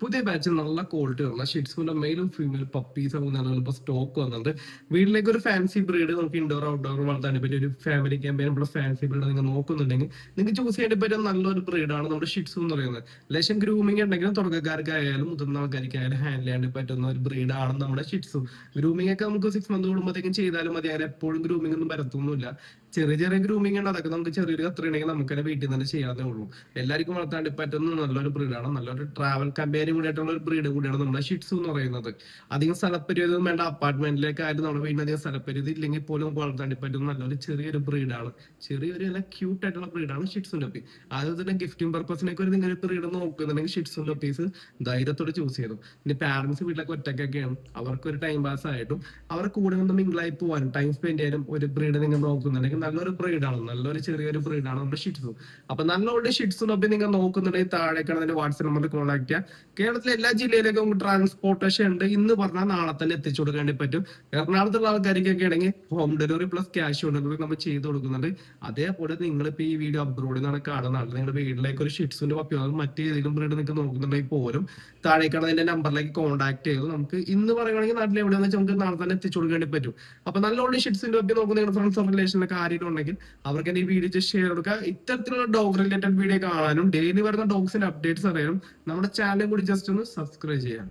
പുതിയ ബാച്ചിൽ നല്ല ക്വാളിറ്റി വന്ന ഷിറ്റ്സുവിന്റെ മെയിലും ഫീമെയിൽ പപ്പീസ് നിലവിലിപ്പോൾ സ്റ്റോക്ക് വന്നിട്ടുണ്ട്. വീട്ടിലേക്ക് ഒരു ഫാൻസി ബ്രീഡ് നമുക്ക് ഇൻഡോർ ഔട്ട്ഡോർ വളർത്താൻ പറ്റിയ ഒരു family campaign plus fancy breed നിങ്ങൾ നോക്കുന്നുണ്ടെങ്കിൽ നിങ്ങൾക്ക് ചൂസ് ചെയ്യാൻ പറ്റിയ നല്ലൊരു ബ്രീഡാണ് നമ്മുടെ ഷിറ്റ്സു എന്ന് പറയുന്നത്. ലേശം ഗ്രൂമിംഗ് ഉണ്ടെങ്കിലും തുടക്കക്കാർക്കായാലും മുതിർന്ന ആൾക്കാർക്കായാലും ഹാൻഡിൽ ചെയ്യാൻ പറ്റുന്ന ഒരു ബ്രീഡാണ് നമ്മുടെ ഷിറ്റ്സു. ഗ്രൂമിംഗ് ഒക്കെ നമുക്ക് 6 മന്ത് കൂടുമ്പോഴത്തേക്കും ചെയ്താലും മതി. അങ്ങനെ എപ്പോഴും ഗ്രൂമിംഗ് ഒന്നും വരത്തൊന്നുമില്ല. ചെറിയ ചെറിയ ഗ്രൂമിംഗ് ഉണ്ട്, അതൊക്കെ നമുക്ക് ചെറിയൊരു കത്ര ഉണ്ടെങ്കിൽ നമുക്ക് തന്നെ വീട്ടിൽ തന്നെ ചെയ്യാനേ ഉള്ളൂ. എല്ലാവർക്കും വളർത്താൻ പറ്റുന്ന നല്ലൊരു ബ്രീഡാണ്. നല്ലൊരു ട്രാവൽ കമ്പനി കൂടിയായിട്ടുള്ള ഒരു ബ്രീഡ് കൂടിയാണ് നമ്മുടെ ഷിറ്റ്സു എന്ന് പറയുന്നത്. അധികം സ്ഥലപ്പരിയൊന്നും വേണ്ട, അപ്പാർട്ട്മെന്റിലേക്കായാലും നമ്മുടെ വീടിന് അധികം സ്ഥലപ്പരിധി ഇല്ലെങ്കിൽ പോലും നമുക്ക് വളർത്താൻ പറ്റുന്ന നല്ലൊരു ചെറിയൊരു ബ്രീഡാണ്. ചെറിയൊരു നല്ല ക്യൂട്ട് ആയിട്ടുള്ള ബ്രീഡാണ് ഷിറ്റ്സുന്റെ പി. അതുപോലെ തന്നെ ഗിഫ്റ്റിംഗ് പർപ്പസിനൊക്കെ ഒരു നിങ്ങൾ ബ്രീഡ് നോക്കുന്നുണ്ടെങ്കിൽ ഷിറ്റ്സുന്റെ പീസ് ധൈര്യത്തോടെ ചൂസ് ചെയ്തു. ഇനി പാരന്റ്സ് വീട്ടിലൊക്കെ ഒറ്റയ്ക്കൊക്കെയാണ്, അവർക്ക് ഒരു ടൈം പാസ് ആയിട്ടും അവർ കൂടെ നിന്ന് മിംഗിളായി പോകാനും ടൈം സ്പെൻഡ് ചെയ്യാനും ഒരു ബ്രീഡ് നിങ്ങൾ നോക്കുന്നുണ്ടെങ്കിൽ നല്ലൊരു ബ്രീഡാണ്, നല്ലൊരു ചെറിയൊരു ബ്രീഡാണ് നമ്മുടെ ഷിറ്റ്സു. അപ്പൊ നല്ലൊരു ഷിറ്റ്സുനൊപ്പം നിങ്ങൾ നോക്കുന്നുണ്ടെങ്കിൽ താഴേക്കാണ് അതിന്റെ വാട്സ്ആപ്പ് നമ്പറിൽ കോൺടാക്ട് ചെയ്യുക. കേരളത്തിലെ എല്ലാ ജില്ലയിലേക്കും ട്രാൻസ്പോർട്ടേഷൻ ഉണ്ട്. ഇന്ന് പറഞ്ഞാൽ നാളെ തന്നെ എത്തിച്ചു കൊടുക്കാൻ പറ്റും. എറണാകുളത്തുള്ള ആൾക്കാർക്കൊക്കെ ആണെങ്കിൽ home delivery plus cash on delivery നമ്മൾ ചെയ്ത് കൊടുക്കുന്നുണ്ട്. അതേപോലെ നിങ്ങളിപ്പോ ഈ വീഡിയോ അബ്രോഡിൽ നിന്നാണ് കാണുന്നത്, നിങ്ങളുടെ വീട്ടിലേക്ക് ഒരു ഷിറ്റ്സുന്റെ പപ്പി മറ്റേതെങ്കിലും ബ്രീഡ് നിങ്ങൾക്ക് നോക്കുന്നുണ്ടെങ്കിൽ പോലും താഴേക്കാണ് അതിന്റെ നമ്പറിലേക്ക് കോൺടാക്ട് ചെയ്തു നമുക്ക് ഇന്ന് പറയുകയാണെങ്കിൽ നാട്ടിൽ എവിടെയാണെന്ന് വെച്ചാൽ നമുക്ക് നാളെ തന്നെ എത്തിച്ചു കൊടുക്കേണ്ടി പറ്റും. അപ്പൊ നല്ലോണം ഷിറ്റ്സിന്റെ പപ്പി നോക്കുന്ന നിങ്ങളുടെ ഫ്രണ്ട്സ് റിലേഷനിലൊക്കെ ആരെങ്കിലും ഉണ്ടെങ്കിൽ അവർക്ക് ഈ വീഡിയോ ജസ്റ്റ് ഷെയർ കൊടുക്കുക. ഇത്തരത്തിലുള്ള ഡോഗ് റിലേറ്റഡ് വീഡിയോ കാണാനും ഡെയിലി വരുന്ന ഡോഗ്സിന്റെ അപ്ഡേറ്റ്സ് അറിയാനും നമ്മുടെ ചാനൽ കൂടി ജസ്റ്റ് ഒന്ന് സബ്സ്ക്രൈബ് ചെയ്യാം.